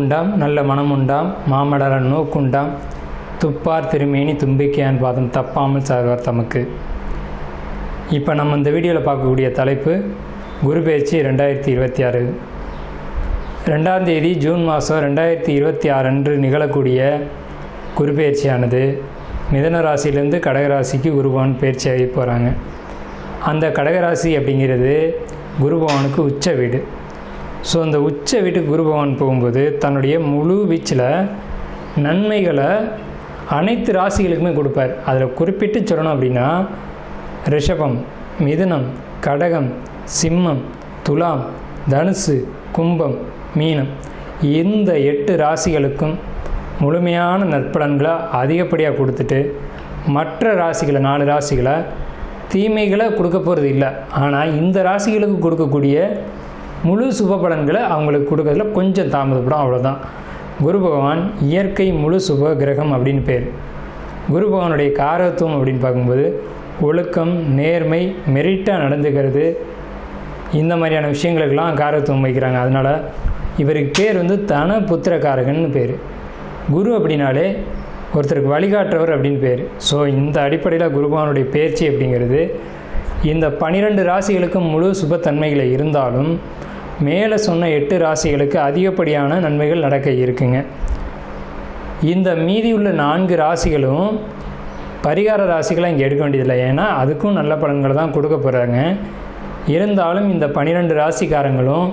உண்டாம் நல்ல மனம் உண்டாம் மாமலர நோக்குண்டாம் துப்பார் திருமேனி தும்பிக்கையான் பாதம் தப்பாமல் சார்வார் தமக்கு. இப்போ நம்ம இந்த வீடியோவில் பார்க்கக்கூடிய தலைப்பு குரு பெயர்ச்சி 2026. 2ஆம் தேதி ஜூன் மாதம் 2026 அன்று நிகழக்கூடிய குரு பெயர்ச்சியானது மிதன ராசியிலேருந்து கடகராசிக்கு குருபவன் பெயர்ச்சியாகி போகிறாங்க. அந்த கடகராசி அப்படிங்கிறது குருபவனுக்கு உச்ச வீடு. ஸோ அந்த உச்ச வீட்டுக்கு குருபவன் போகும்போது தன்னுடைய முழு வீச்சில் நன்மைகளை அனைத்து ராசிகளுக்குமே கொடுப்பார். அதில் குறிப்பிட்டு சொல்லணும் அப்படின்னா ரிஷபம், மிதுனம், கடகம், சிம்மம், துலாம், தனுசு, கும்பம், மீனம் இந்த 8 ராசிகளுக்கும் முழுமையான நற்பலன்களை அதிகப்படியாக கொடுத்துட்டு மற்ற ராசிகளை 4 ராசிகளை தீமைகளை கொடுக்க போகிறது இல்லை. ஆனால் இந்த ராசிகளுக்கு கொடுக்கக்கூடிய முழு சுப பலன்களை அவங்களுக்கு கொடுக்கறதுல கொஞ்சம் தாமதப்படும், அவ்வளோதான். குரு பகவான் இயற்கை முழு சுப கிரகம் அப்படின்னு பேர். குரு பகவானுடைய காரகத்துவம் அப்படின்னு பார்க்கும்போது ஒழுக்கம், நேர்மை, மெரிட்டாக நடந்துக்கிறது, இந்த மாதிரியான விஷயங்களுக்கெல்லாம் காரகத்துவம் வைக்கிறாங்க. அதனால் இவருக்கு பேர் தன புத்திரக்காரகன்னு பேர். குரு அப்படின்னாலே ஒருத்தருக்கு வழிகாட்டுறவர் அப்படின்னு பேர். ஸோ இந்த அடிப்படையில் குருபகவானுடைய பெயர்ச்சி அப்படிங்கிறது இந்த 12 ராசிகளுக்கும் முழு சுபத்தன்மைகளை இருந்தாலும் மேலே சொன்ன 8 ராசிகளுக்கு அதிகப்படியான நன்மைகள் நடக்க இருக்குங்க. இந்த மீதி உள்ள 4 ராசிகளும் பரிகார ராசிகளை இங்கே எடுக்க வேண்டியதில்லை, ஏன்னா அதுக்கும் நல்ல பலன்களை தான் கொடுக்க போகிறாங்க. இருந்தாலும் இந்த 12 ராசிக்காரங்களும்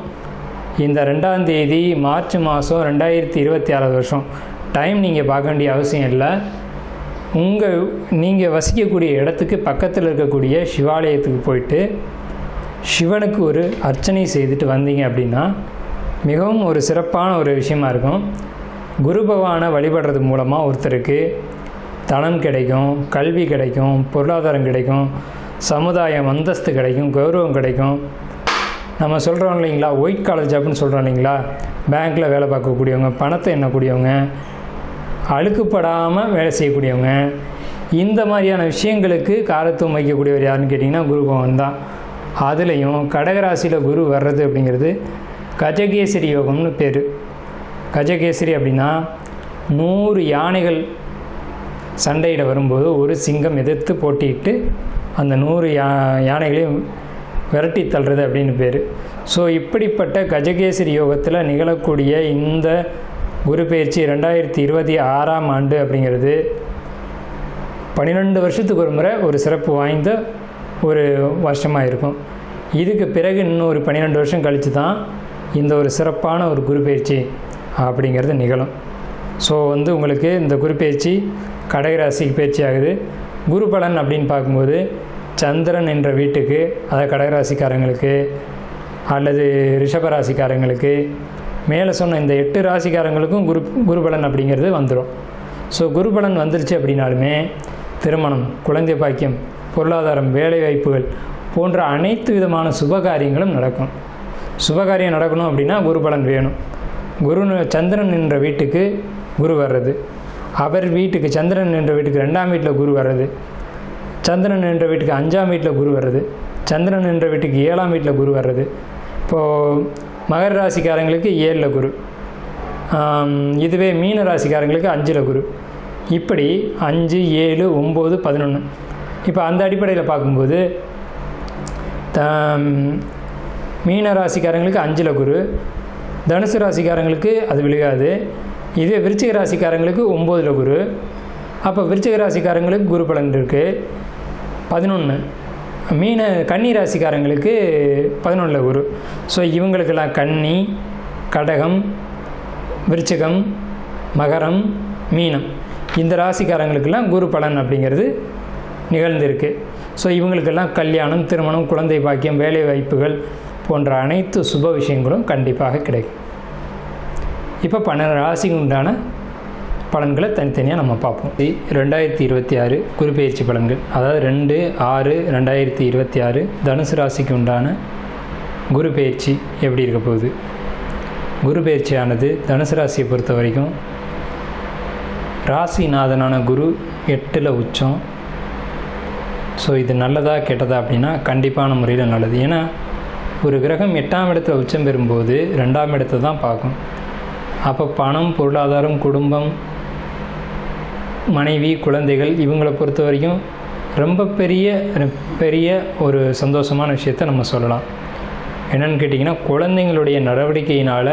இந்த 2ஆம் தேதி மார்ச் மாதம் 2026 வருஷம் டைம் நீங்கள் பார்க்க வேண்டிய அவசியம் இல்லை. நீங்கள் வசிக்கக்கூடிய இடத்துக்கு பக்கத்தில் இருக்கக்கூடிய சிவாலயத்துக்கு போயிட்டு சிவனுக்கு ஒரு அர்ச்சனை செய்துட்டு வந்தீங்க அப்படின்னா மிகவும் ஒரு சிறப்பான ஒரு விஷயமா இருக்கும். குரு பகவானை வழிபடுறது மூலமாக ஒருத்தருக்கு தனம் கிடைக்கும், கல்வி கிடைக்கும், பொருளாதாரம் கிடைக்கும், சமுதாயம் அந்தஸ்து கிடைக்கும், கௌரவம் கிடைக்கும். நம்ம சொல்கிறோம் இல்லைங்களா, ஒயிட் காலர் ஜாப்னு சொல்கிறோம் இல்லைங்களா, பேங்க்கில் வேலை பார்க்கக்கூடியவங்க, பணத்தை எண்ணக்கூடியவங்க, அழுக்குப்படாமல் வேலை செய்யக்கூடியவங்க, இந்த மாதிரியான விஷயங்களுக்கு காரத்துவம் வைக்கக்கூடியவர் யாருன்னு கேட்டிங்கன்னா குரு பகவான் தான். அதுலேயும் கடகராசியில் குரு வர்றது அப்படிங்கிறது கஜகேசரி யோகம்னு பேர். கஜகேசரி அப்படின்னா 100 யானைகள் சண்டையிட வரும்போது ஒரு சிங்கம் எதிர்த்து போட்டிட்டு அந்த 100 யானைகளையும் விரட்டி தள்ளுறது அப்படின்னு பேர். ஸோ இப்படிப்பட்ட கஜகேசரி யோகத்தில் நிகழக்கூடிய இந்த குரு பெயர்ச்சி 2026ஆம் ஆண்டு அப்படிங்கிறது 12 வருஷத்துக்கு ஒரு முறை ஒரு சிறப்பு வாய்ந்த ஒரு வருஷமாக இருக்கும். இதுக்கு பிறகு இன்னும் ஒரு 12 வருஷம் கழித்து தான் இந்த ஒரு சிறப்பான ஒரு குரு பெயர்ச்சி அப்படிங்கிறது நிகழும். ஸோ உங்களுக்கு இந்த குரு பெயர்ச்சி கடகராசிக்கு பயிற்சி ஆகுது. குரு பலன் அப்படின்னு பார்க்கும்போது சந்திரன் என்ற வீட்டுக்கு, அதாவது கடகராசிக்காரங்களுக்கு அல்லது ரிஷபராசிக்காரங்களுக்கு மேலே சொன்ன இந்த 8 ராசிக்காரங்களுக்கும் குரு பலன் அப்படிங்கிறது வந்துடும். ஸோ குரு பலன் வந்துருச்சு அப்படின்னாலுமே திருமணம், குழந்தை பாக்கியம், பொருளாதாரம், வேலை வாய்ப்புகள் போன்ற அனைத்து விதமான சுபகாரியங்களும் நடக்கும். சுபகாரியம் நடக்கணும் அப்படின்னா குரு பலன் வேணும். சந்திரன் என்ற வீட்டுக்கு குரு வர்றது, அவர் வீட்டுக்கு சந்திரன் என்ற வீட்டுக்கு 2ஆம் வீட்டில் குரு வர்றது, சந்திரன் என்ற வீட்டுக்கு 5ஆம் வீட்டில் குரு வர்றது, சந்திரன் என்ற வீட்டுக்கு 7ஆம் வீட்டில் குரு வர்றது. இப்போது மகர ராசிக்காரங்களுக்கு 7ல் குரு, இதுவே மீன ராசிக்காரங்களுக்கு 5ல் குரு, இப்படி 5, 7, 9, 11. இப்போ அந்த அடிப்படையில் பார்க்கும்போது மீன ராசிக்காரங்களுக்கு 5ல் குரு, தனுசு ராசிக்காரங்களுக்கு அது விழுகாது. இதே விருச்சிக ராசிக்காரங்களுக்கு 9ல் குரு. அப்போ விருச்சிக ராசிக்காரங்களுக்கு குரு பலன் இருக்குது 11. கன்னி ராசிக்காரங்களுக்கு 11ல் குரு. ஸோ இவங்களுக்கெல்லாம் கன்னி, கடகம், விருச்சிகம், மகரம், மீனம் இந்த ராசிக்காரங்களுக்கெல்லாம் குரு பலன் அப்படிங்கிறது நிகழ்ந்திருக்கு. ஸோ இவங்களுக்கெல்லாம் கல்யாணம், திருமணம், குழந்தை பாக்கியம், வேலை வாய்ப்புகள் போன்ற அனைத்து சுப விஷயங்களும் கண்டிப்பாக கிடைக்கும். இப்போ 12 ராசிக்கு உண்டான பலன்களை தனித்தனியாக நம்ம பார்ப்போம். 2026 குரு பெயர்ச்சி பலன்கள், அதாவது 2/6/2026 தனுசு ராசிக்கு உண்டான குரு பெயர்ச்சி எப்படி இருக்க போகுது? குரு பெயர்ச்சியானது தனுசு ராசியை பொறுத்த வரைக்கும் ராசிநாதனான குரு 8ல் உச்சம். ஸோ இது நல்லதா கெட்டதா அப்படின்னா கண்டிப்பான முறையில் நல்லது. ஏன்னா ஒரு கிரகம் 8ஆம் இடத்துல உச்சம் பெறும்போது 2ஆம் இடத்தை தான் பார்க்கும். அப்போ பணம், பொருளாதாரம், குடும்பம், மனைவி, குழந்தைகள் இவங்களை பொறுத்த வரைக்கும் ரொம்ப பெரிய ஒரு சந்தோஷமான விஷயத்தை நம்ம சொல்லலாம். என்னென்னு கேட்டிங்கன்னா, குழந்தைங்களுடைய நடவடிக்கையினால்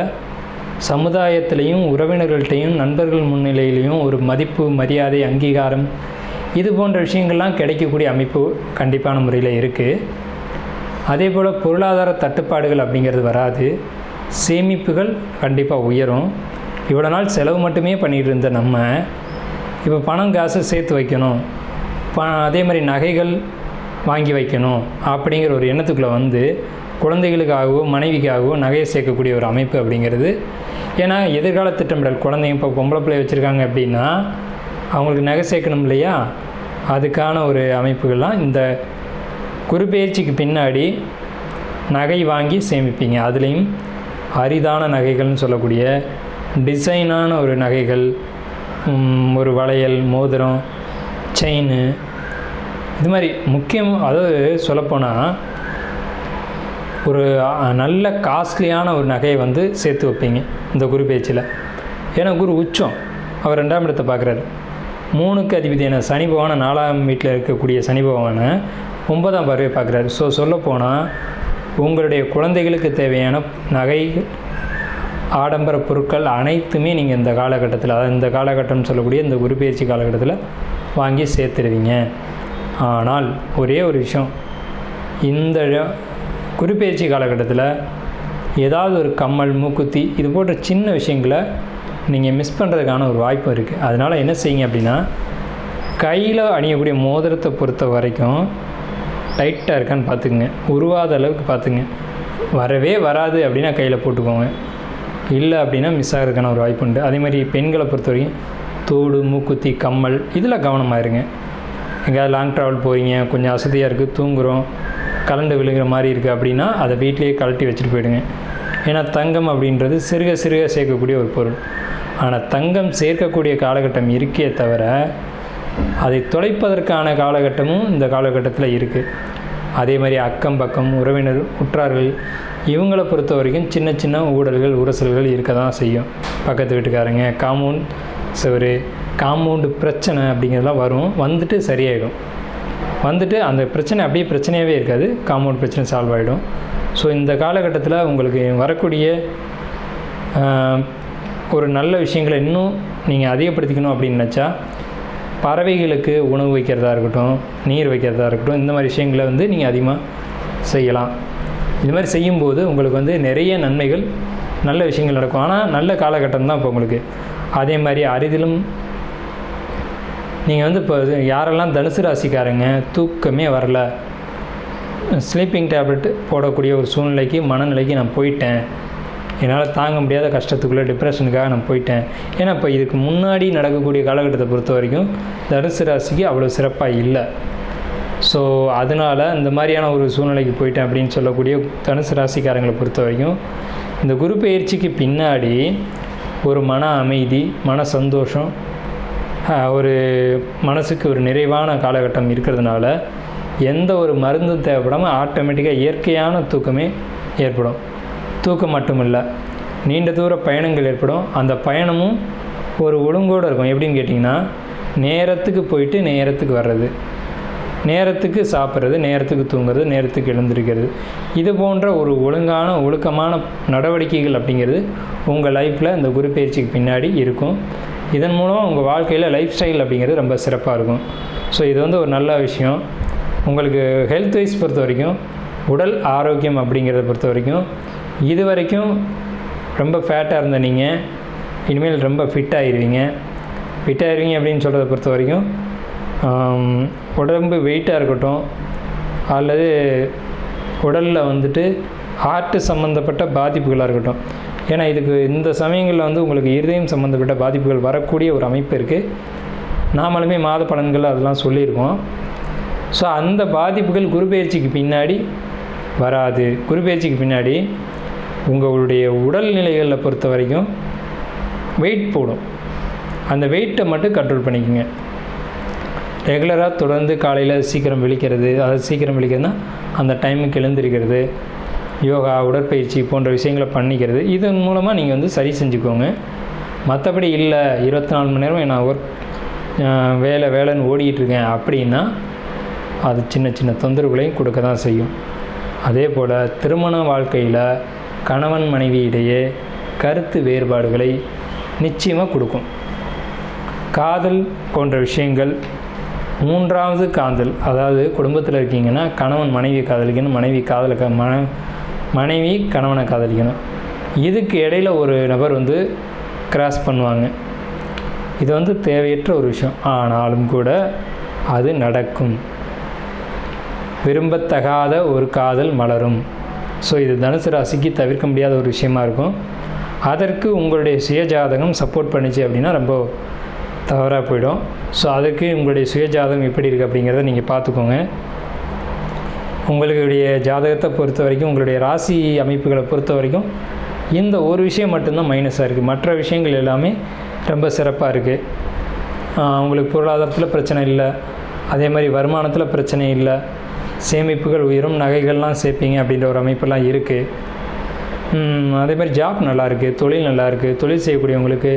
சமுதாயத்திலையும் உறவினர்கள்ட்டையும் நண்பர்கள் முன்னிலையிலையும் ஒரு மதிப்பு, மரியாதை, அங்கீகாரம் இது போன்ற விஷயங்கள்லாம் கிடைக்கக்கூடிய அமைப்பு கண்டிப்பான முறையில் இருக்குது. அதே போல் பொருளாதார தட்டுப்பாடுகள் அப்படிங்கிறது வராது. சேமிப்புகள் கண்டிப்பாக உயரும். இவ்வளோ நாள் செலவு மட்டுமே பண்ணிகிட்டு இருந்த நம்ம இப்போ பணம் காசு சேர்த்து வைக்கணும், அதே மாதிரி நகைகள் வாங்கி வைக்கணும் அப்படிங்கிற ஒரு எண்ணத்துக்குள்ளே வந்து குழந்தைகளுக்காகவோ மனைவிக்காகவோ நகையை சேர்க்கக்கூடிய ஒரு அமைப்பு அப்படிங்கிறது. ஏன்னா எதிர்கால திட்டமிடல், குழந்தைங்க இப்போ பொம்பளை பிள்ளை வச்சுருக்காங்க அப்படின்னா அவங்களுக்கு நகை சேர்க்கணும் இல்லையா, அதுக்கான ஒரு அமைப்புகள்லாம் இந்த குரு பெயர்ச்சிக்கு பின்னாடி நகை வாங்கி சேமிப்பீங்க. அதுலேயும் அரிதான நகைகள்னு சொல்லக்கூடிய டிசைனான ஒரு நகைகள், ஒரு வளையல், மோதிரம், செயின், இது மாதிரி முக்கியம். அதாவது சொல்லப்போனால் ஒரு நல்ல காஸ்ட்லியான ஒரு நகையை வந்து சேர்த்து வைப்பீங்க இந்த குரு பேச்சில். ஏன்னா குரு உச்சம், அவர் 2ஆம் இடத்தை பார்க்குறாரு. 3க்கு அதிபதியான சனி பகவானை 4ஆம் வீட்டில் இருக்கக்கூடிய சனி பகவானை 9ஆம் பார்வையை பார்க்குறாரு. ஸோ சொல்லப்போனால் உங்களுடைய குழந்தைகளுக்கு தேவையான நகை, ஆடம்பர பொருட்கள் அனைத்துமே நீங்கள் இந்த காலகட்டத்தில், அதாவது இந்த காலகட்டம்னு சொல்லக்கூடிய இந்த குரு பெயர்ச்சி காலகட்டத்தில் வாங்கி சேர்த்துடுவீங்க. ஆனால் ஒரே ஒரு விஷயம், இந்த குரு பெயர்ச்சி காலகட்டத்தில் ஏதாவது ஒரு கம்மல், மூக்குத்தி இது போன்ற சின்ன விஷயங்களை நீங்கள் மிஸ் பண்ணுறதுக்கான ஒரு வாய்ப்பு இருக்குது. அதனால் என்ன செய்யுங்க அப்படின்னா, கையில் அணியக்கூடிய மோதிரத்தை பொறுத்த வரைக்கும் டைட்டாக இருக்கான்னு பார்த்துக்குங்க, உருவாத அளவுக்கு பார்த்துங்க. வரவே வராது அப்படின்னா கையில் போட்டுக்கோங்க, இல்லை அப்படின்னா மிஸ் ஆகிறதுக்கான ஒரு வாய்ப்பு உண்டு. அதே மாதிரி பெண்களை பொறுத்த வரைக்கும் தோடு, மூக்குத்தி, கம்மல் இதில் கவனமாக இருங்க. எங்கேயாவது லாங் ட்ராவல் போகிறீங்க, கொஞ்சம் அசதியாக இருக்குது, தூங்குகிறோம், கலண்டு விழுகிற மாதிரி இருக்குது அப்படின்னா அதை வீட்டிலேயே கழட்டி வச்சுட்டு போயிடுங்க. ஏன்னா தங்கம் அப்படின்றது சிறுக சிறுக சேர்க்கக்கூடிய ஒரு பொருள். ஆனால் தங்கம் சேர்க்கக்கூடிய காலகட்டம் இருக்கே தவிர அதை தொலைப்பதற்கான காலகட்டமும் இந்த காலகட்டத்தில் இருக்குது. அதே மாதிரி அக்கம் பக்கம், உறவினர், உற்றார்கள் இவங்களை பொறுத்த வரைக்கும் சின்ன சின்ன ஊடல்கள், உரசல்கள் இருக்க தான் செய்யும். பக்கத்து வீட்டுக்காரங்க, காம்பவுண்ட் சுவர், காம்பவுண்டு பிரச்சனை அப்படிங்கிறதுலாம் வரும். வந்துட்டு சரியாயிடும், வந்துட்டு அந்த பிரச்சனை அப்படியே பிரச்சனையாகவே இருக்காது, காம்பவுண்ட் பிரச்சனை சால்வ் ஆகிடும். ஸோ இந்த காலகட்டத்தில் உங்களுக்கு வரக்கூடிய ஒரு நல்ல விஷயங்களை இன்னும் நீங்கள் அதிகப்படுத்திக்கணும் அப்படின்னு நினச்சா, பறவைகளுக்கு உணவு வைக்கிறதா இருக்கட்டும், நீர் வைக்கிறதா இருக்கட்டும், இந்த மாதிரி விஷயங்களை வந்து நீங்கள் அதிகமாக செய்யலாம். இது மாதிரி செய்யும்போது உங்களுக்கு வந்து நிறைய நன்மைகள், நல்ல விஷயங்கள் நடக்கும். ஆனால் நல்ல காலகட்டம் தான் இப்போ உங்களுக்கு. அதே மாதிரி அரிதிலும் நீங்கள் வந்து இப்போ யாரெல்லாம் தனுசு ராசிக்காரங்க தூக்கமே வரல, ஸ்லீப்பிங் டேப்லெட் போடக்கூடிய ஒரு சூழ்நிலைக்கு, மனநிலைக்கு நான் போயிட்டேன், என்னால் தாங்க முடியாத கஷ்டத்துக்குள்ளே டிப்ரெஷனுக்காக நான் போயிட்டேன். ஏன்னா இப்போ இதுக்கு முன்னாடி நடக்கக்கூடிய காலகட்டத்தை பொறுத்த வரைக்கும் தனுசு ராசிக்கு அவ்வளோ சிறப்பாக இல்லை. ஸோ அதனால் இந்த மாதிரியான ஒரு சூழ்நிலைக்கு போயிட்டேன் அப்படின்னு சொல்லக்கூடிய தனுசு ராசிக்காரங்களை பொறுத்த வரைக்கும் இந்த குரு பெயர்ச்சிக்கு பின்னாடி ஒரு மன அமைதி, மன சந்தோஷம், ஒரு மனசுக்கு ஒரு நிறைவான காலகட்டம் இருக்கிறதுனால எந்த ஒரு மருந்தும் தேவைப்படாமல் ஆட்டோமேட்டிக்காக இயற்கையான தூக்கமே ஏற்படும். தூக்கம் மட்டும் இல்லை, நீண்ட தூர பயணங்கள் ஏற்படும். அந்த பயணமும் ஒரு ஒழுங்கோடு இருக்கும். எப்படின்னு கேட்டிங்கன்னா, நேரத்துக்கு போயிட்டு நேரத்துக்கு வர்றது, நேரத்துக்கு சாப்பிட்றது, நேரத்துக்கு தூங்குறது, நேரத்துக்கு எழுந்திருக்கிறது, இது போன்ற ஒரு ஒழுக்கமான நடவடிக்கைகள் அப்படிங்கிறது உங்கள் லைஃப்பில் இந்த குரு பயிற்சிக்கு பின்னாடி இருக்கும். இதன் மூலம் உங்கள் வாழ்க்கையில் லைஃப் ஸ்டைல் அப்படிங்கிறது ரொம்ப சிறப்பாக இருக்கும். ஸோ இது வந்து ஒரு நல்ல விஷயம். உங்களுக்கு ஹெல்த் வைஸ் பொறுத்த வரைக்கும், உடல் ஆரோக்கியம் அப்படிங்கிறத பொறுத்த வரைக்கும், இது வரைக்கும் ரொம்ப ஃபேட்டாக இருந்த நீங்கள் இனிமேல் ரொம்ப ஃபிட்டாகிடுவீங்க அப்படின்னு சொல்கிறத பொறுத்த வரைக்கும், உடம்பு வெயிட்டாக இருக்கட்டும் அல்லது உடலில் வந்துட்டு ஹார்ட்டு சம்மந்தப்பட்ட பாதிப்புகளாக இருக்கட்டும். ஏன்னா இதுக்கு இந்த சமயங்களில் வந்து உங்களுக்கு இருதயம் சம்மந்தப்பட்ட பாதிப்புகள் வரக்கூடிய ஒரு அமைப்பு இருக்குது. நாமளுமே மாத பலன்கள் அதெல்லாம் சொல்லியிருக்கோம். ஸோ அந்த பாதிப்புகள் குரு பெயர்ச்சிக்கு பின்னாடி வராது. குரு பெயர்ச்சிக்கு பின்னாடி உங்களுடைய உடல்நிலைகளை பொறுத்த வரைக்கும் வெயிட் போடும். அந்த வெயிட்டை மட்டும் கண்ட்ரோல் பண்ணிக்கோங்க. ரெகுலராக தொடர்ந்து காலையில் சீக்கிரம் விழிக்கிறது, அதாவது சீக்கிரம் விழிக்கிறதுனா அந்த டைமுக்கு எழுந்திருக்கிறது, யோகா, உடற்பயிற்சி போன்ற விஷயங்களை பண்ணிக்கிறது. இதன் மூலமாக நீங்கள் வந்து சரி செஞ்சுக்கோங்க. மற்றபடி இல்லை 24 மணி நேரம் நான் வேலைன்னு ஓடிக்கிட்டுருக்கேன் அப்படின்னா அது சின்ன சின்ன தொந்தரவுகளையும் கொடுக்க தான் செய்யும். அதே போல் திருமண வாழ்க்கையில் கணவன் மனைவி இடையே கருத்து வேறுபாடுகளை நிச்சயமாக கொடுக்கும். காதல் போன்ற விஷயங்கள், மூன்றாவது காதல், அதாவது குடும்பத்தில் இருக்கீங்கன்னா கணவன் மனைவியை காதலிக்கணும், மனைவி கணவனை காதலிக்கணும். இதுக்கு இடையில் ஒரு நபர் வந்து கிராஸ் பண்ணுவாங்க. இது வந்து தேவையற்ற ஒரு விஷயம். ஆனாலும் கூட அது நடக்கும். விரும்பத்தகாத ஒரு காதல் மலரும். ஸோ இது தனுசு ராசிக்கு தவிர்க்க முடியாத ஒரு விஷயமா இருக்கும். அதற்கு உங்களுடைய சுயஜாதகம் சப்போர்ட் பண்ணிச்சு அப்படின்னா ரொம்ப தவறாக போயிடும். ஸோ அதுக்கு உங்களுடைய சுயஜாதகம் எப்படி இருக்குது அப்படிங்கிறத நீங்கள் பார்த்துக்கோங்க. உங்களுடைய ஜாதகத்தை பொறுத்த வரைக்கும், உங்களுடைய ராசி அமைப்புகளை பொறுத்த வரைக்கும் இந்த ஒரு விஷயம் மட்டும்தான் மைனஸாக இருக்குது. மற்ற விஷயங்கள் எல்லாமே ரொம்ப சிறப்பாக இருக்குது. உங்களுக்கு பொருளாதாரத்தில் பிரச்சனை இல்லை, அதே மாதிரி வருமானத்தில் பிரச்சனை இல்லை, சேமிப்புகள் உயரும், நகைகள்லாம் சேர்ப்பீங்க அப்படின்ற ஒரு அமைப்பெல்லாம் இருக்குது. அதே மாதிரி ஜாப் நல்லாயிருக்கு, தொழில் நல்லாயிருக்கு, தொழில் செய்யக்கூடியவங்களுக்கு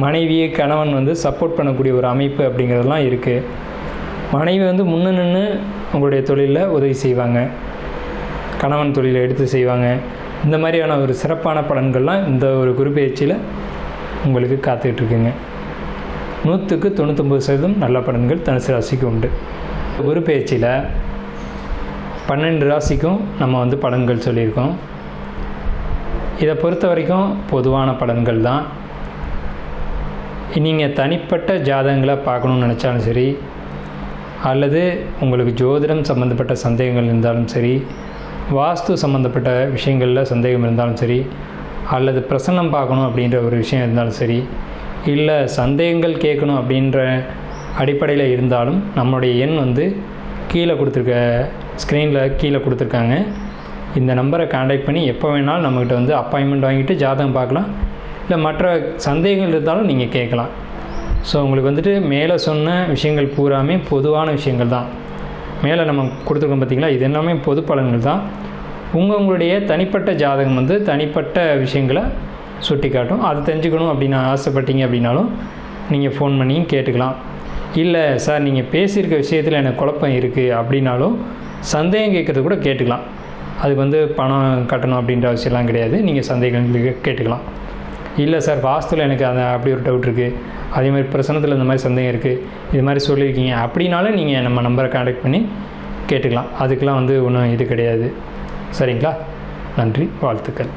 மனைவியை கணவன் வந்து சப்போர்ட் பண்ணக்கூடிய ஒரு அமைப்பு அப்படிங்கிறதெல்லாம் இருக்குது. மனைவி வந்து முன்ன நின்று உங்களுடைய தொழிலில் உதவி செய்வாங்க, கணவன் தொழிலை எடுத்து செய்வாங்க. இந்த மாதிரியான ஒரு சிறப்பான பலன்கள்லாம் இந்த ஒரு குரு பெயர்ச்சியில் உங்களுக்கு காத்துக்கிட்டுருக்குங்க. 100க்கு 99% நல்ல பலன்கள் தனுசு ராசிக்கு உண்டு. குரு பெயர்ச்சியில் 12 ராசிக்கும் நம்ம வந்து பலன்கள் சொல்லியிருக்கோம். இதை பொறுத்த வரைக்கும் பொதுவான பலன்கள் தான். நீங்கள் தனிப்பட்ட ஜாதகங்களை பார்க்கணுன்னு நினச்சாலும் சரி, அல்லது உங்களுக்கு ஜோதிடம் சம்மந்தப்பட்ட சந்தேகங்கள் இருந்தாலும் சரி, வாஸ்து சம்மந்தப்பட்ட விஷயங்களில் சந்தேகம் இருந்தாலும் சரி, அல்லது பிரசன்னம் பார்க்கணும் அப்படின்ற ஒரு விஷயம் இருந்தாலும் சரி, இல்லை சந்தேகங்கள் கேட்கணும் அப்படின்ற அடிப்படையில் இருந்தாலும் நம்மளுடைய எண் வந்து கீழே கொடுத்துருக்க ஸ்க்ரீனில் கீழே கொடுத்துருக்காங்க. இந்த நம்பரை கான்டாக்ட் பண்ணி எப்போ வேணாலும் நம்மக்கிட்ட வந்து அப்பாயின்மெண்ட் வாங்கிட்டு ஜாதகம் பார்க்கலாம். இல்லை மற்ற சந்தேகங்கள் இருந்தாலும் நீங்கள் கேட்கலாம். ஸோ உங்களுக்கு வந்துட்டு மேலே சொன்ன விஷயங்கள் பூராமே பொதுவான விஷயங்கள் தான். மேலே நம்ம கொடுத்துருக்கோம் பார்த்திங்களா, இது எல்லாமே பொது பலன்கள் தான். உங்களுடைய தனிப்பட்ட ஜாதகம் வந்து தனிப்பட்ட விஷயங்களை சுட்டி காட்டும். அது தெரிஞ்சுக்கணும் அப்படின்னு ஆசைப்பட்டீங்க அப்படின்னாலும் நீங்கள் ஃபோன் பண்ணியும் கேட்டுக்கலாம். இல்லை சார் நீங்கள் பேசியிருக்க விஷயத்தில் எனக்கு குழப்பம் இருக்குது அப்படின்னாலும் சந்தேகம் கேட்குறது கூட கேட்டுக்கலாம். அதுக்கு வந்து பணம் கட்டணும் அப்படின்ற அவசியம்லாம் கிடையாது. நீங்கள் சந்தேகங்களுக்கு கேட்டுக்கலாம். இல்லை சார் வாஸ்துவில் எனக்கு அப்படி ஒரு டவுட் இருக்குது, அதே மாதிரி பிரசனத்தில் இந்த மாதிரி சந்தேகம் இருக்குது, இது மாதிரி சொல்லியிருக்கீங்க அப்படின்னாலும் நீங்கள் நம்ம நம்பரை கான்டாக்ட் பண்ணி கேட்டுக்கலாம். அதுக்கெலாம் வந்து ஒன்றும் இது கிடையாது. சரிங்களா? நன்றி, வாழ்த்துக்கள்.